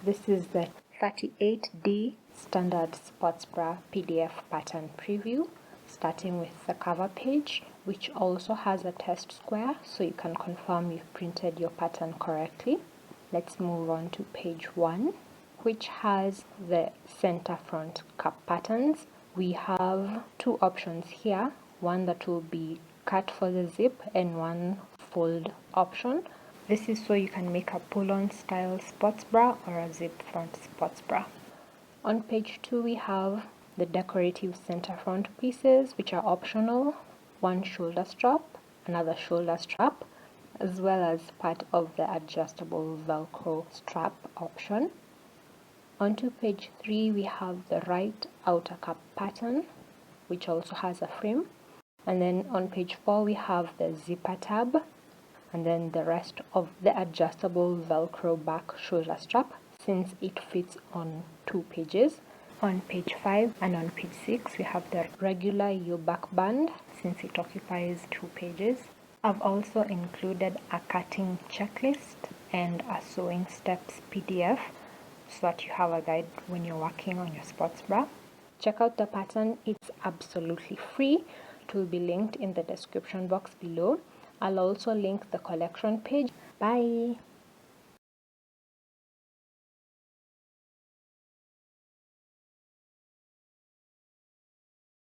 This is the 38D standard sports bra PDF pattern preview, starting with the cover page, which also has a test square so you can confirm you've printed your pattern correctly. Let's move on to page 1, which has the center front cup patterns. We have two options here, one that will be cut for the zip and one fold option. This is so you can make a pull-on style sports bra or a zip front sports bra. On page 2 we have the decorative center front pieces, which are optional, one shoulder strap, another shoulder strap, as well as part of the adjustable Velcro strap option. Onto page 3 we have the right outer cup pattern, which also has a frame. And then on page 4 we have the zipper tab, and then the rest of the adjustable Velcro back shoulder strap, since it fits on 2 pages. On page 5 and on page 6 we have the regular U-back band, since it occupies 2 pages. I've also included a cutting checklist and a sewing steps PDF so that you have a guide when you're working on your sports bra. Check out the pattern, it's absolutely free. It will be linked in the description box below. I'll also link the collection page. Bye!